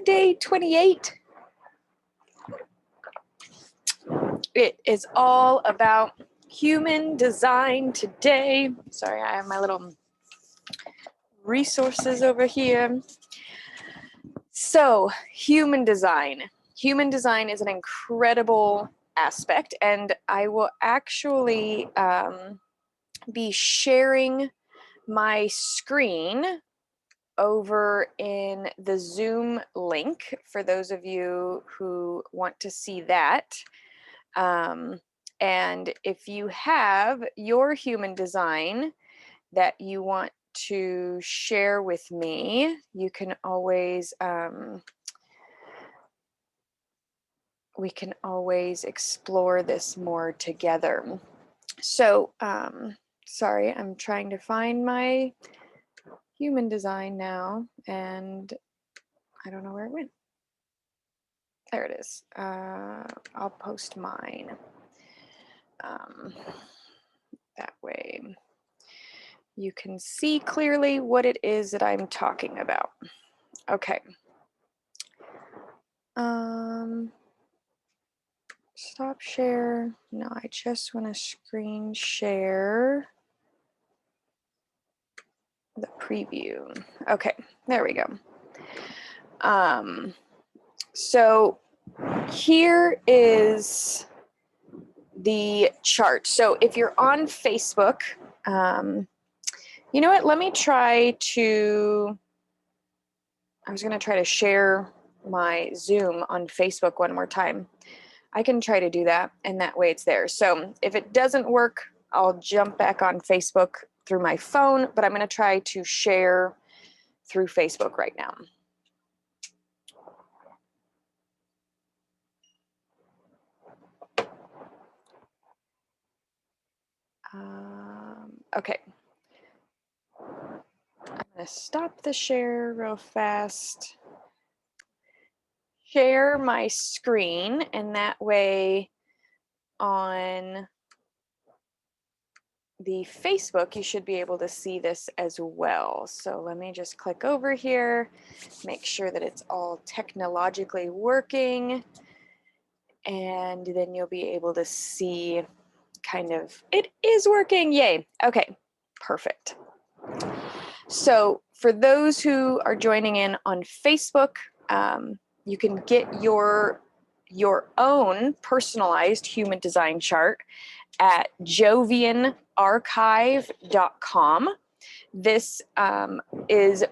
day 28. It is all about human design today. Sorry, I have my little resources over here. So, human design. Human design is an incredible aspect, and I will actually be sharing my screen over in the Zoom link for those of you who want to see that. And if you have your human design that you want to share with me, you can always we can always explore this more together. So sorry, I'm trying to find my human design now, and I don't know where it went. There it is. I'll post mine. That way you can see clearly what it is that I'm talking about. Okay. Stop share. No, I just want to screen share the preview. Okay, there we go. So here is the chart. So if you're on Facebook, you know what, let me try to, I was going to try to share my Zoom on Facebook one more time. I can try to do that, and that way it's there. So if it doesn't work, I'll jump back on Facebook through my phone, but I'm going to try to share through Facebook right now. Okay. I'm going to stop the share real fast. Share my screen, and that way on the Facebook, you should be able to see this as well. So let me just click over here, make sure that it's all technologically working, and then you'll be able to see kind of, it is working, yay. Okay, perfect. So for those who are joining in on Facebook, you can get your own personalized human design chart at jovianarchive.com. This is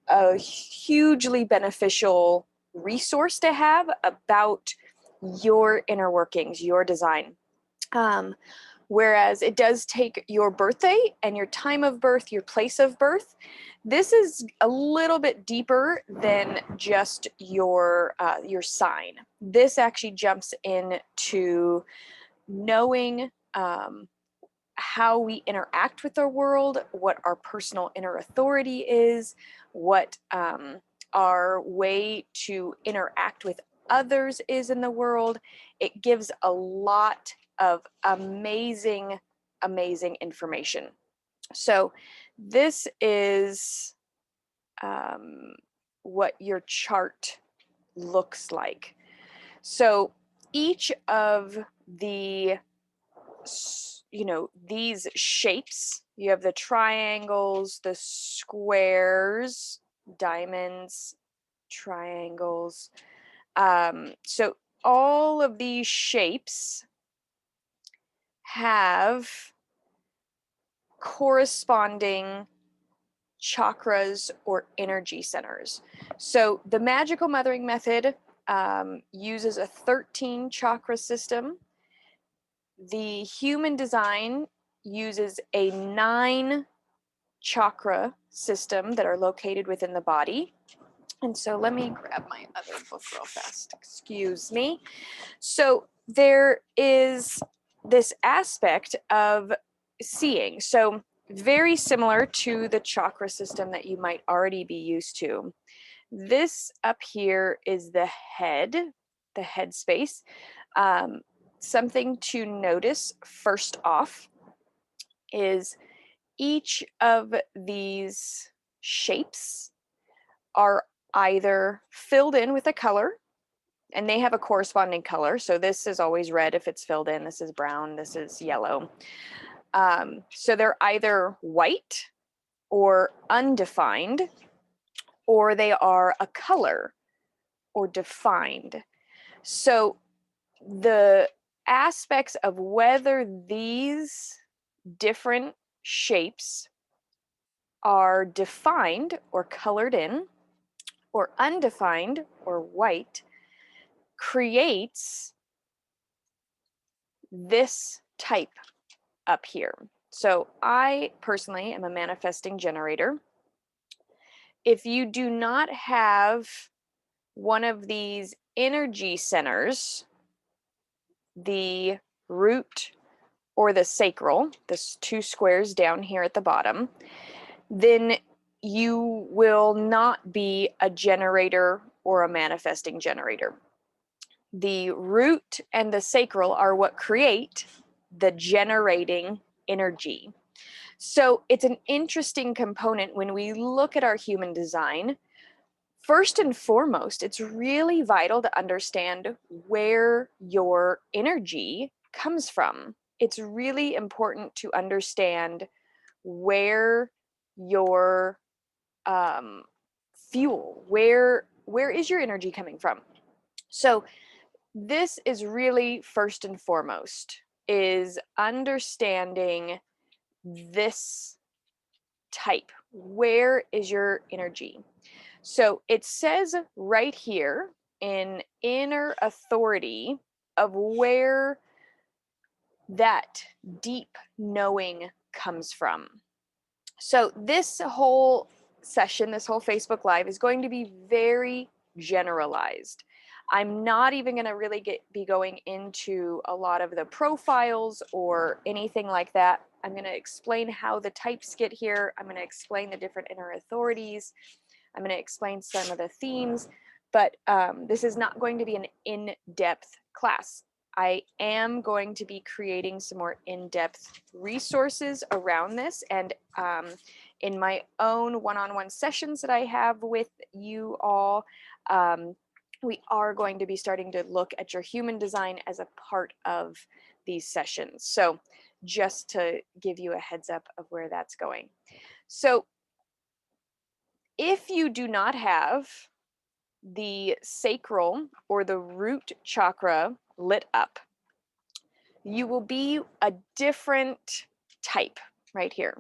a hugely beneficial resource to have about your inner workings, your design. Whereas it does take your birthday and your time of birth, your place of birth. This is a little bit deeper than just your sign. This actually jumps into knowing how we interact with our world, what our personal inner authority is, what our way to interact with others is in the world. It gives a lot of amazing, amazing information. So this is what your chart looks like. So each of the, these shapes, you have the triangles, the squares, diamonds, triangles. So all of these shapes have corresponding chakras or energy centers. So the magical mothering method uses a 13 chakra system. The human design uses a 9 chakra system that are located within the body. And so let me grab my other book real fast. Excuse me. So there is this aspect of seeing. So very similar to the chakra system that you might already be used to. This up here is the head space. Something to notice first off is each of these shapes are either filled in with a color, and they have a corresponding color. So this is always red if it's filled in. This is brown. This is yellow. So they're either white or undefined, or they are a color or defined. So the aspects of whether these different shapes are defined or colored in, or undefined or white, creates this type up here. So I personally am a manifesting generator. If you do not have one of these energy centers, the root or the sacral, this 2 squares down here at the bottom, then you will not be a generator or a manifesting generator. The root and the sacral are what create the generating energy. So it's an interesting component when we look at our human design. First and foremost, it's really vital to understand where your energy comes from. It's really important to understand where your fuel, where is your energy coming from? So this is really first and foremost, is understanding this type. Where is your energy? So it says right here in inner authority of where that deep knowing comes from. So this whole session, this whole Facebook Live is going to be very generalized. I'm not even going to really be going into a lot of the profiles or anything like that. I'm going to explain how the types get here. I'm going to explain the different inner authorities. I'm going to explain some of the themes, but this is not going to be an in-depth class. I am going to be creating some more in-depth resources around this, and in my own one-on-one sessions that I have with you all, we are going to be starting to look at your human design as a part of these sessions. So just to give you a heads up of where that's going. So if you do not have the sacral or the root chakra lit up, you will be a different type right here.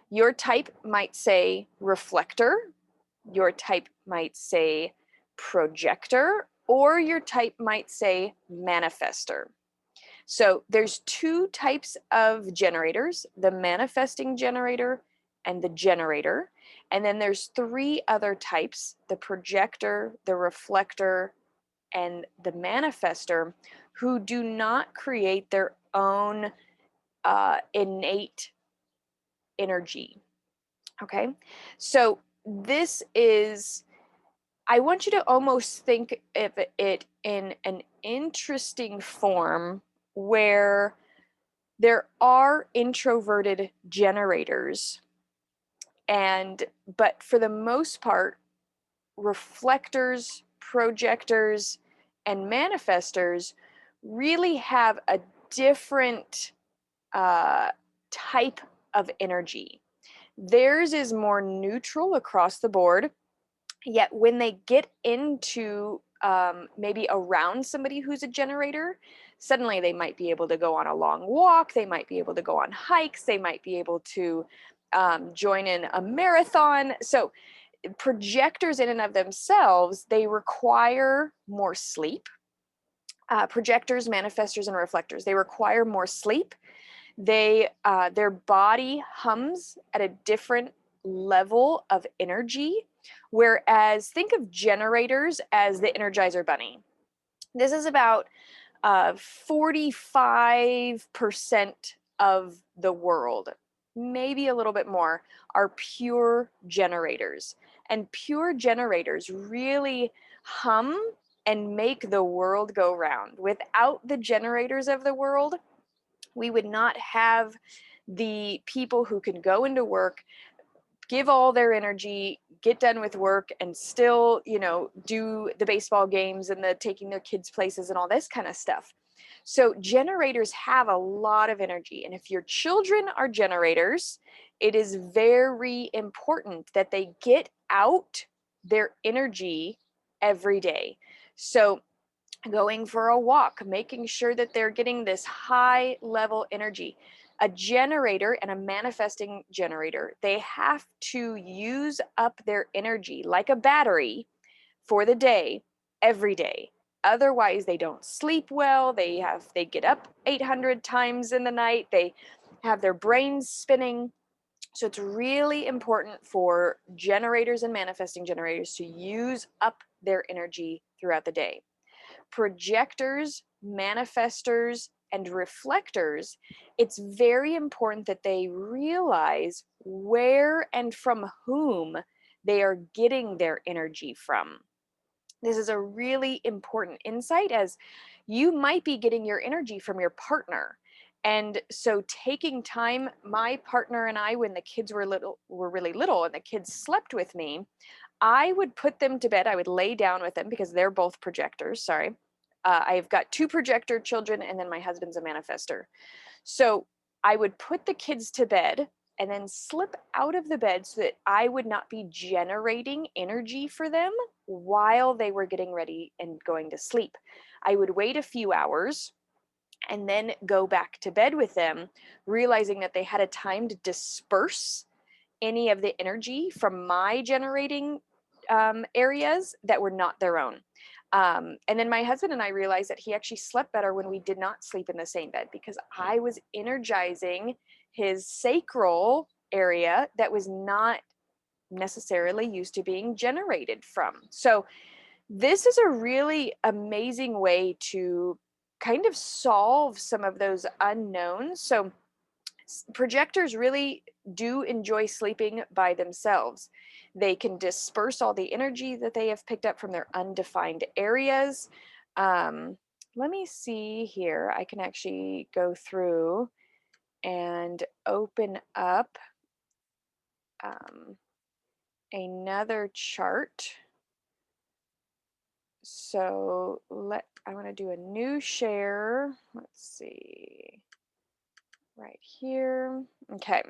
Your type might say reflector, your type might say projector, or your type might say manifester. So there's 2 types of generators, the manifesting generator and the generator. And then there's 3 other types, the projector, the reflector, and the manifester, who do not create their own innate energy. Okay, so this is, I want you to almost think of it in an interesting form where there are introverted generators, but for the most part, reflectors, projectors, and manifestors really have a different type of energy. Theirs is more neutral across the board, yet when they get into maybe around somebody who's a generator, suddenly they might be able to go on a long walk, they might be able to go on hikes, they might be able to join in a marathon. So projectors in and of themselves, they require more sleep. Projectors, manifestors, and reflectors, they require more sleep. Their body hums at a different level of energy, whereas think of generators as the Energizer Bunny. This is about 45% of the world, maybe a little bit more, are pure generators. And pure generators really hum and make the world go round. Without the generators of the world, we would not have the people who can go into work, give all their energy, get done with work and still, do the baseball games and the taking their kids places and all this kind of stuff. So generators have a lot of energy. And if your children are generators, it is very important that they get out their energy every day. So going for a walk, making sure that they're getting this high level energy. A generator and a manifesting generator, they have to use up their energy like a battery for the day, every day. Otherwise, they don't sleep well. They get up 800 times in the night. They have their brains spinning. So it's really important for generators and manifesting generators to use up their energy throughout the day. Projectors, manifestors, and reflectors, it's very important that they realize where and from whom they are getting their energy from. This is a really important insight, as you might be getting your energy from your partner. And so taking time, my partner and I, when the kids were really little and the kids slept with me, I would put them to bed. I would lay down with them because they're both projectors. Sorry. I've got 2 projector children, and then my husband's a manifester. So I would put the kids to bed and then slip out of the bed so that I would not be generating energy for them while they were getting ready and going to sleep. I would wait a few hours and then go back to bed with them, realizing that they had a time to disperse any of the energy from my generating areas that were not their own. And then my husband and I realized that he actually slept better when we did not sleep in the same bed, because I was energizing his sacral area that was not necessarily used to being generated from. So this is a really amazing way to kind of solve some of those unknowns. So projectors really do enjoy sleeping by themselves. They can disperse all the energy that they have picked up from their undefined areas. Let me see here. I can actually go through and open up another chart. So I want to do a new share. Let's see, right here. Okay.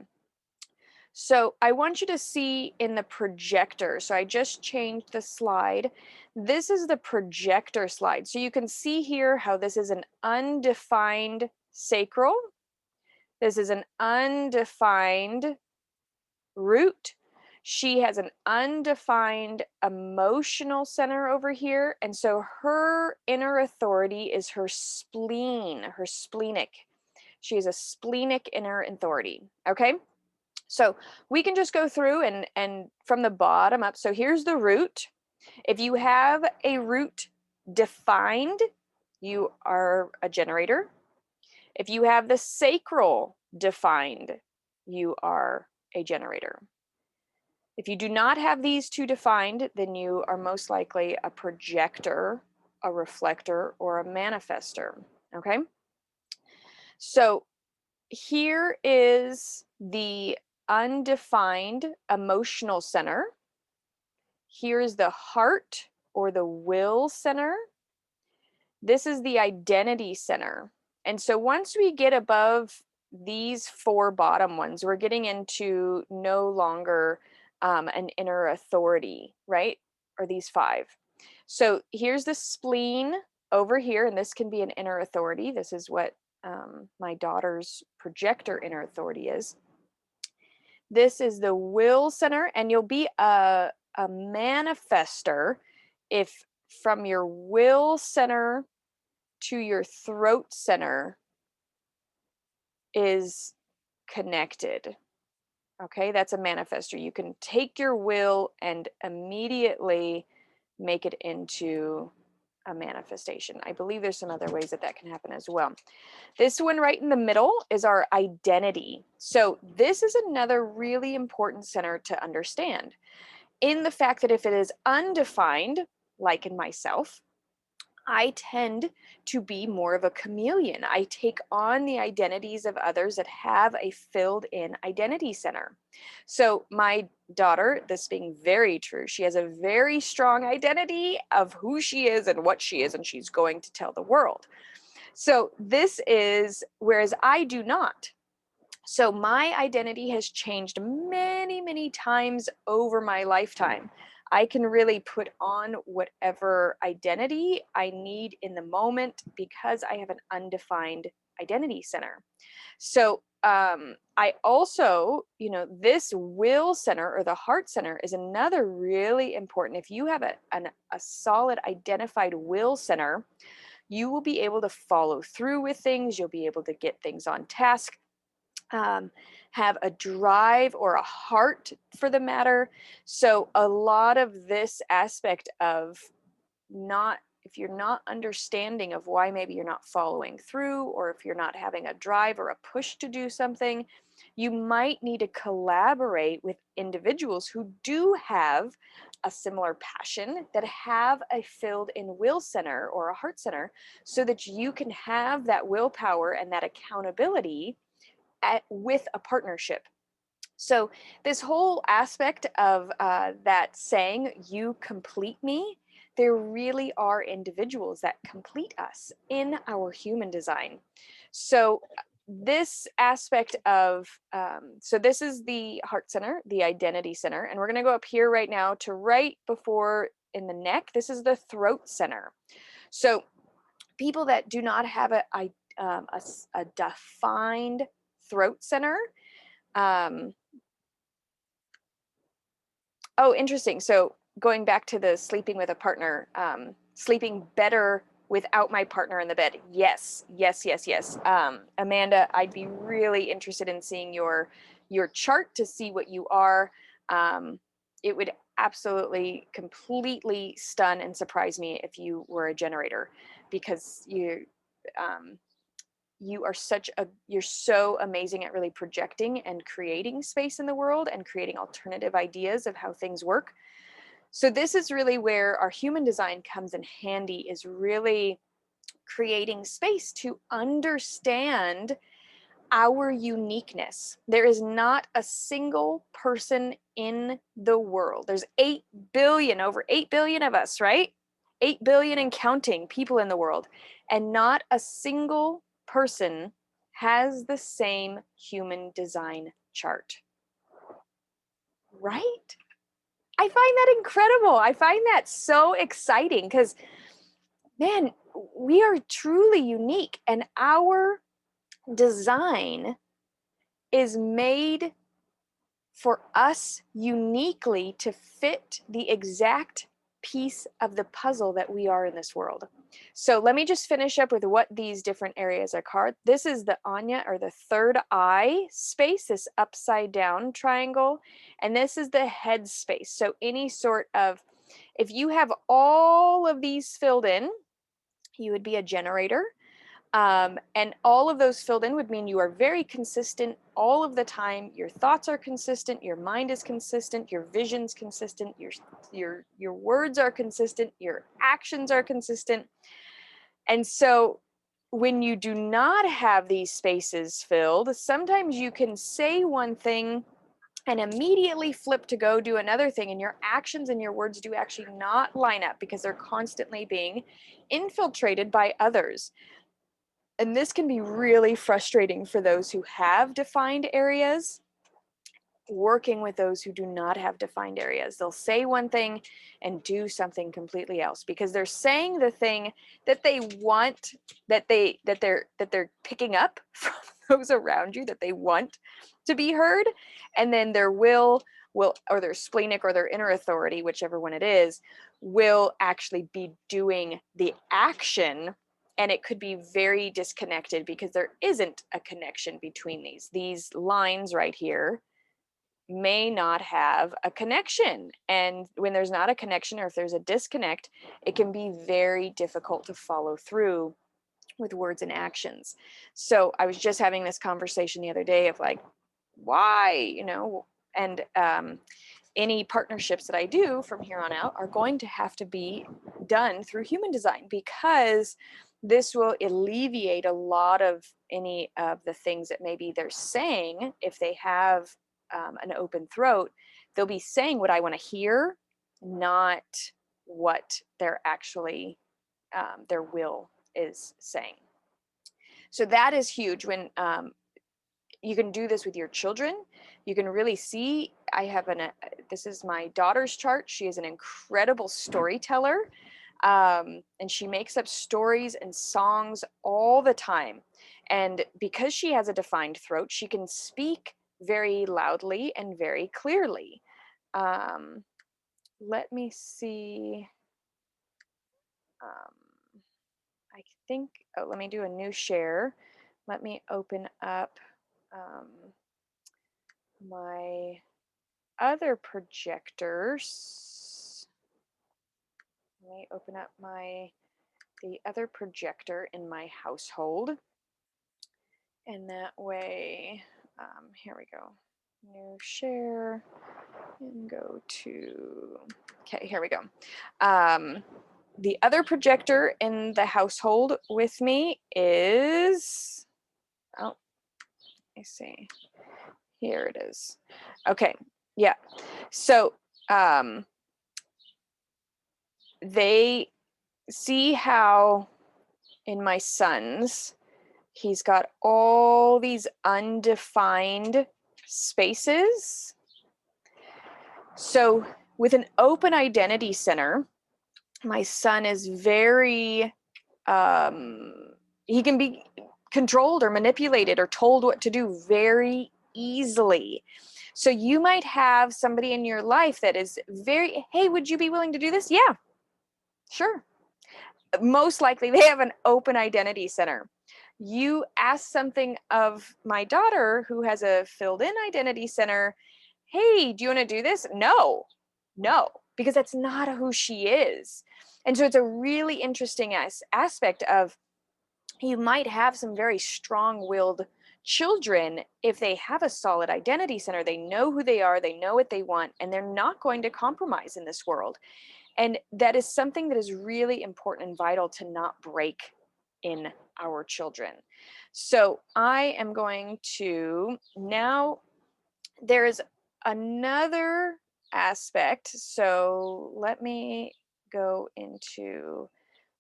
So I want you to see in the projector. So I just changed the slide. This is the projector slide. So you can see here how this is an undefined sacral. This is an undefined root. She has an undefined emotional center over here. And so her inner authority is her spleen, her splenic. She has a splenic inner authority. Okay. So we can just go through and from the bottom up. So here's the root. If you have a root defined, you are a generator. If you have the sacral defined, you are a generator. If you do not have these 2 defined, then you are most likely a projector, a reflector, or a manifester. Okay. So here is the undefined emotional center. Here's the heart or the will center. This is the identity center. And so once we get above these 4 bottom ones, we're getting into no longer an inner authority, right? Or these 5. So here's the spleen over here, and this can be an inner authority. This is what my daughter's projector inner authority is. This is the will center, and you'll be a manifester if from your will center to your throat center is connected. Okay, that's a manifester. You can take your will and immediately make it into a manifestation. I believe there's some other ways that that can happen as well. This one right in the middle is our identity. So this is another really important center to understand, in the fact that if it is undefined, like in myself, I tend to be more of a chameleon. I take on the identities of others that have a filled in identity center. So, my daughter, this being very true, she has a very strong identity of who she is and what she is, and she's going to tell the world. So, this is whereas I do not. So my identity has changed many, many times over my lifetime. I can really put on whatever identity I need in the moment because I have an undefined identity center. So I also, this will center or the heart center is another really important. If you have a solid identified will center, you will be able to follow through with things. You'll be able to get things on task, um, have a drive or a heart for the matter. So a lot of this aspect of not, if you're not understanding of why maybe you're not following through, or if you're not having a drive or a push to do something, you might need to collaborate with individuals who do have a similar passion, that have a filled in will center or a heart center, so that you can have that willpower and that accountability with a partnership. So, this whole aspect of that saying, you complete me, there really are individuals that complete us in our human design. So, this aspect of, so this is the heart center, the identity center, and we're going to go up here right now to right before in the neck. This is the throat center. So, people that do not have a defined throat center. Um, oh, interesting. So going back to the sleeping with a partner, sleeping better without my partner in the bed. Yes, yes, yes, yes. Amanda, I'd be really interested in seeing your chart to see what you are. It would absolutely, completely stun and surprise me if you were a generator, because um, you are you're so amazing at really projecting and creating space in the world and creating alternative ideas of how things work. So this is really where our human design comes in handy, is really creating space to understand our uniqueness. There is not a single person in the world. There's 8 billion, over 8 billion of us, right? 8 billion and counting people in the world. And not a single person has the same human design chart, right? I find that incredible. I find that so exciting because, man, we are truly unique, and our design is made for us uniquely to fit the exact piece of the puzzle that we are in this world. So let me just finish up with what these different areas are called. This is the Anya, or the third eye space, this upside down triangle, and this is the head space. So any sort of, if you have all of these filled in, you would be a generator. And all of those filled in would mean you are very consistent all of the time. Your thoughts are consistent, your mind is consistent, your vision's consistent, your words are consistent, your actions are consistent. And so when you do not have these spaces filled, sometimes you can say one thing and immediately flip to go do another thing, and your actions and your words do actually not line up because they're constantly being infiltrated by others. And this can be really frustrating for those who have defined areas, working with those who do not have defined areas. They'll say one thing and do something completely else because they're saying the thing that they want, that they're picking up from those around you, that they want to be heard, and then their will, or their splenic or their inner authority, whichever one it is, will actually be doing the action. And it could be very disconnected because there isn't a connection between these lines right here may not have a connection. And when there's not a connection, or if there's a disconnect, it can be very difficult to follow through with words and actions. So I was just having this conversation the other day of like, why, and any partnerships that I do from here on out are going to have to be done through human design, because this will alleviate a lot of any of the things that maybe they're saying. If they have an open throat, they'll be saying what I want to hear, not what they're actually, their will is saying. So that is huge when you can do this with your children. You can really see, I have this is my daughter's chart. She is an incredible storyteller. And she makes up stories and songs all the time. And because she has a defined throat, she can speak very loudly and very clearly. Let me see. I think, oh, let me do a new share. Let me open up my other projectors. Let me open up the other projector in my household. And that way, here we go. New share and go to, okay, here we go. The other projector in the household with me is, oh, I see. Here it is. Okay, yeah. So they see how in my son's, he's got all these undefined spaces. So with an open identity center, my son is very, he can be controlled or manipulated or told what to do very easily. So you might have somebody in your life that is very, hey, would you be willing to do this? Yeah, sure. Most likely they have an open identity center. You ask something of my daughter who has a filled in identity center, hey, do you want to do this? No, because that's not who she is. And so it's a really interesting aspect of, you might have some very strong-willed children. If they have a solid identity center, they know who they are, they know what they want, and they're not going to compromise in this world. And that is something that is really important and vital to not break in our children. So I am going to, now there is another aspect. So let me go into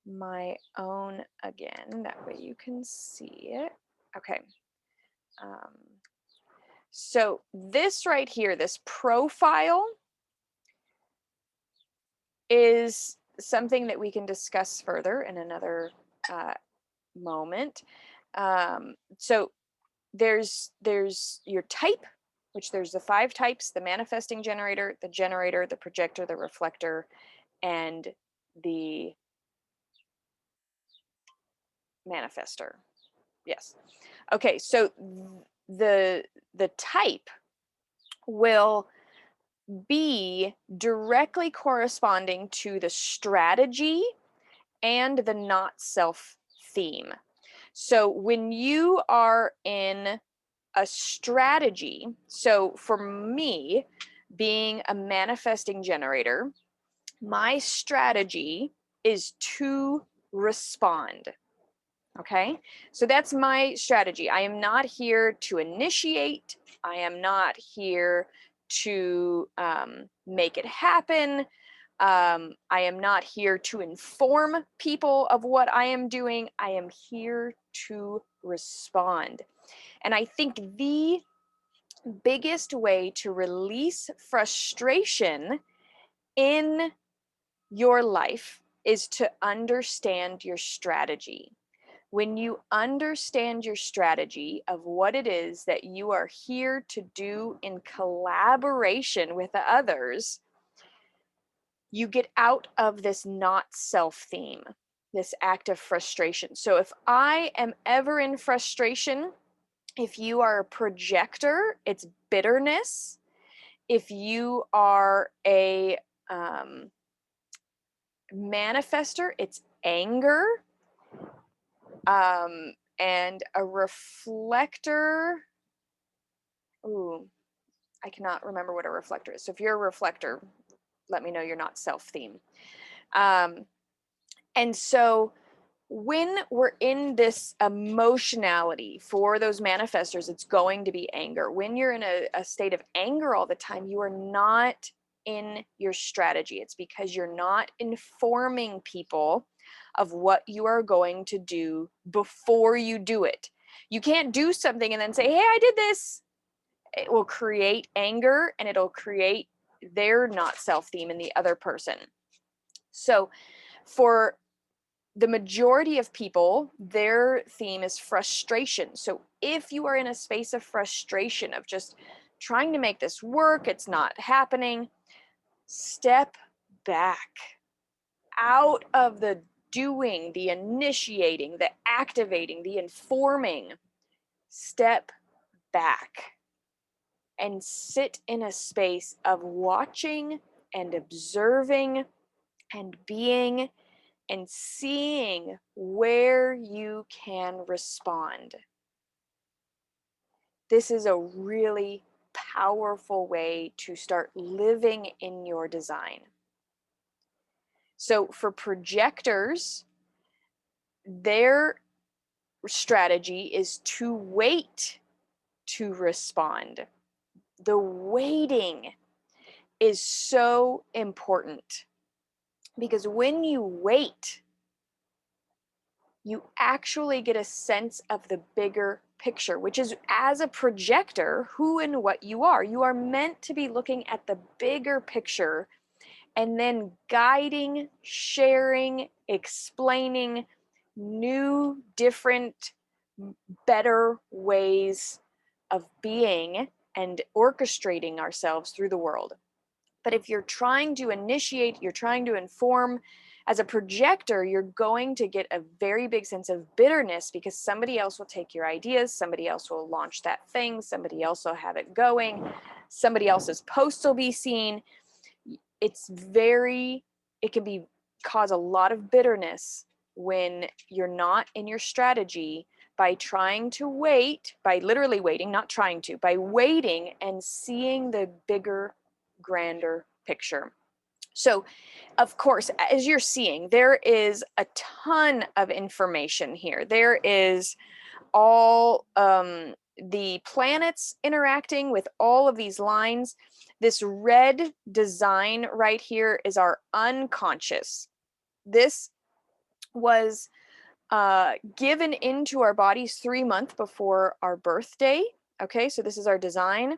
my own again. That way you can see it. Okay. So this right here, this profile, is something that we can discuss further in another moment. So there's your type, which there's the 5 types: the manifesting generator, the projector, the reflector, and the manifester. Yes. Okay, so the type will be directly corresponding to the strategy and the not self theme. So when you are in a strategy, so for me, being a manifesting generator, my strategy is to respond. Okay, so that's my strategy. I am not here to initiate. I am not here to make it happen. I am not here to inform people of what I am doing. I am here to respond. And I think the biggest way to release frustration in your life is to understand your strategy. When you understand your strategy of what it is that you are here to do in collaboration with others, you get out of this not self theme, this act of frustration. So if I am ever in frustration, if you are a projector, it's bitterness. If you are a manifester, it's anger. And a reflector, ooh, I cannot remember what a reflector is. So if you're a reflector, let me know you're not self-theme. And so when we're in this emotionality for those manifestors, it's going to be anger. When you're in a state of anger all the time, you are not in your strategy. It's because you're not informing people of what you are going to do before you do it. You can't do something and then say, hey, I did this. It will create anger and it'll create their not self-theme in the other person. So for the majority of people, their theme is frustration. So if you are in a space of frustration, of just trying to make this work, it's not happening, step back out of the doing, the initiating, the activating, the informing. Step back and sit in a space of watching and observing and being and seeing where you can respond. This is a really powerful way to start living in your design. So for projectors, their strategy is to wait to respond. The waiting is so important because when you wait, you actually get a sense of the bigger picture, which is, as a projector, who and what you are. You are meant to be looking at the bigger picture and then guiding, sharing, explaining new, different, better ways of being and orchestrating ourselves through the world. But if you're trying to initiate, you're trying to inform, as a projector, you're going to get a very big sense of bitterness because somebody else will take your ideas, somebody else will launch that thing, somebody else will have it going, somebody else's posts will be seen. It can cause a lot of bitterness when you're not in your strategy by trying to wait, by literally waiting, not trying to, by waiting and seeing the bigger, grander picture. So, of course, as you're seeing, there is a ton of information here. There is all the planets interacting with all of these lines. This red design right here is our unconscious. This was given into our bodies 3 months before our birthday. Okay, so this is our design.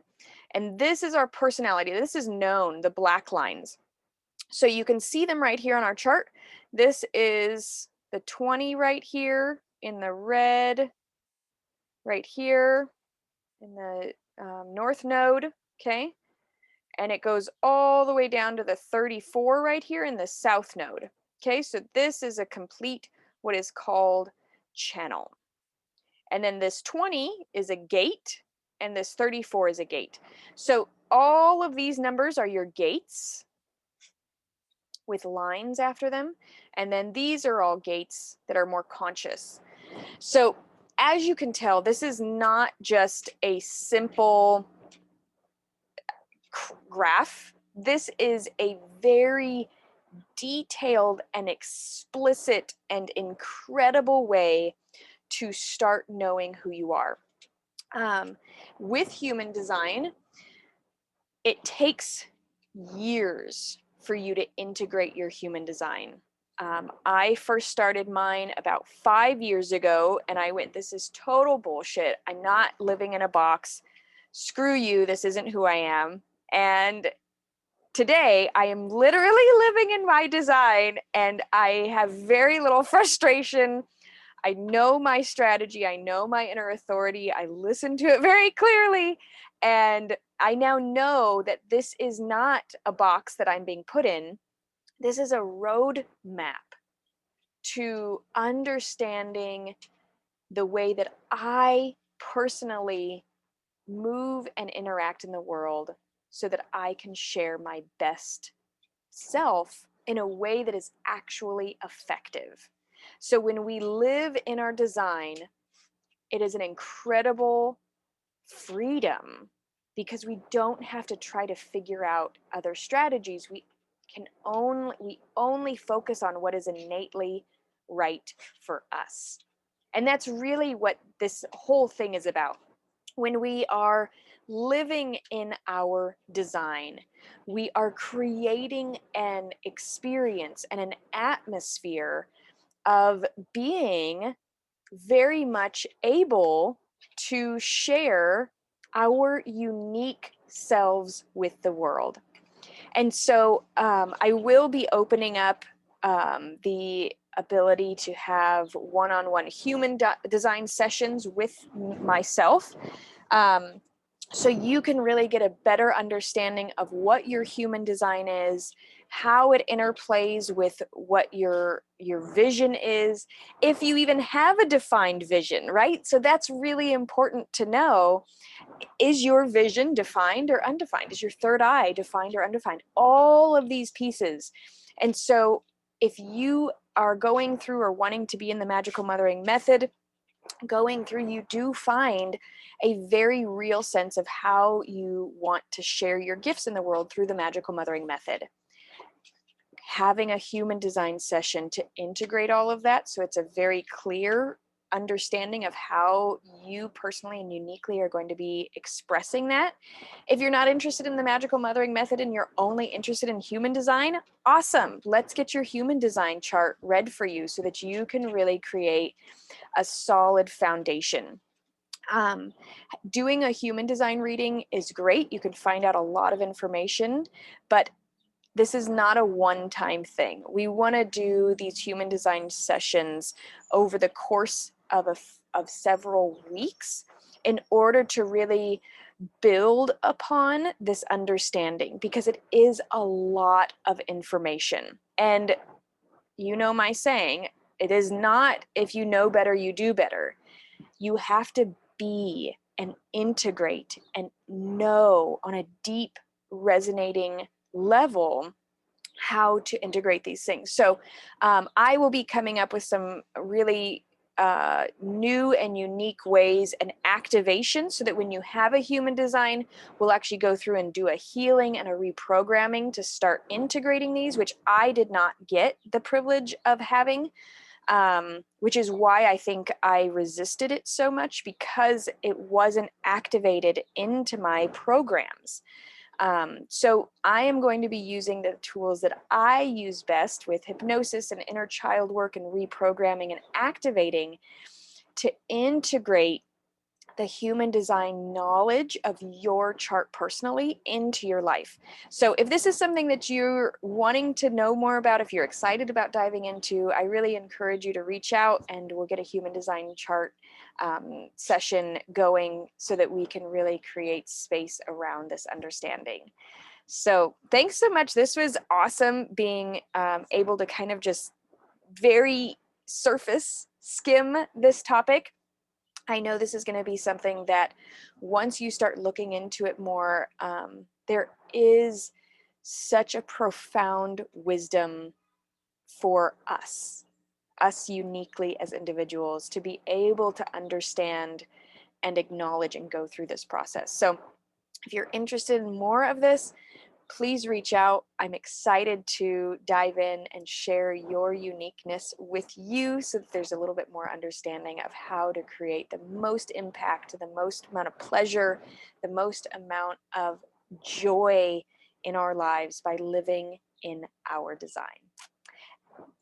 And this is our personality. This is known, the black lines. So you can see them right here on our chart. This is the 20 right here in the red, right here in the north node, okay? And it goes all the way down to the 34 right here in the south node, okay? So this is a complete, what is called channel. And then this 20 is a gate, and this 34 is a gate. So all of these numbers are your gates with lines after them. And then these are all gates that are more conscious. So as you can tell, this is not just a simple graph. This is a very detailed and explicit and incredible way to start knowing who you are. With human design, it takes years for you to integrate your human design. I first started mine about 5 years ago, and I went, this is total bullshit. I'm not living in a box. Screw you. This isn't who I am. And today I am literally living in my design, and I have very little frustration. I know my strategy. I know my inner authority. I listen to it very clearly. And I now know that this is not a box that I'm being put in. This is a roadmap to understanding the way that I personally move and interact in the world so that I can share my best self in a way that is actually effective. So when we live in our design, it is an incredible freedom because we don't have to try to figure out other strategies. We only focus on what is innately right for us. And that's really what this whole thing is about. When we are living in our design, we are creating an experience and an atmosphere of being very much able to share our unique selves with the world. And so I will be opening up the ability to have one-on-one human design sessions with myself. So you can really get a better understanding of what your human design is, how it interplays with what your vision is, if you even have a defined vision, right? So that's really important to know. Is your vision defined or undefined? Is your third eye defined or undefined? All of these pieces. And so if you are going through or wanting to be in the Magical Mothering Method, going through, you do find a very real sense of how you want to share your gifts in the world through the Magical Mothering Method. Having a human design session to integrate all of that, so it's a very clear understanding of how you personally and uniquely are going to be expressing that. If you're not interested in the Magical Mothering Method and you're only interested in human design, awesome. Let's get your human design chart read for you so that you can really create a solid foundation. Doing a human design reading is great. You can find out a lot of information, but this is not a one-time thing. We want to do these human design sessions over the course of several weeks in order to really build upon this understanding, because it is a lot of information. And you know my saying, it is not if you know better, you do better. You have to be and integrate and know on a deep, resonating level how to integrate these things. So I will be coming up with some really new and unique ways and activation so that when you have a human design, we'll actually go through and do a healing and a reprogramming to start integrating these, which I did not get the privilege of having. Which is why I think I resisted it so much, because it wasn't activated into my programs. So I am going to be using the tools that I use best with hypnosis and inner child work and reprogramming and activating to integrate the human design knowledge of your chart personally into your life. So if this is something that you're wanting to know more about, if you're excited about diving into, I really encourage you to reach out and we'll get a human design chart session going so that we can really create space around this understanding. So thanks so much. This was awesome being able to kind of just very surface skim this topic. I know this is going to be something that once you start looking into it more, there is such a profound wisdom for us uniquely as individuals, to be able to understand and acknowledge and go through this process. So if you're interested in more of this, please reach out. I'm excited to dive in and share your uniqueness with you so that there's a little bit more understanding of how to create the most impact, the most amount of pleasure, the most amount of joy in our lives by living in our design.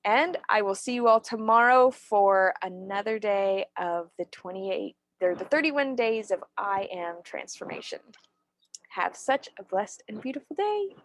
And I will see you all tomorrow for another day of the 31 days of I Am Transformation. Have such a blessed and beautiful day.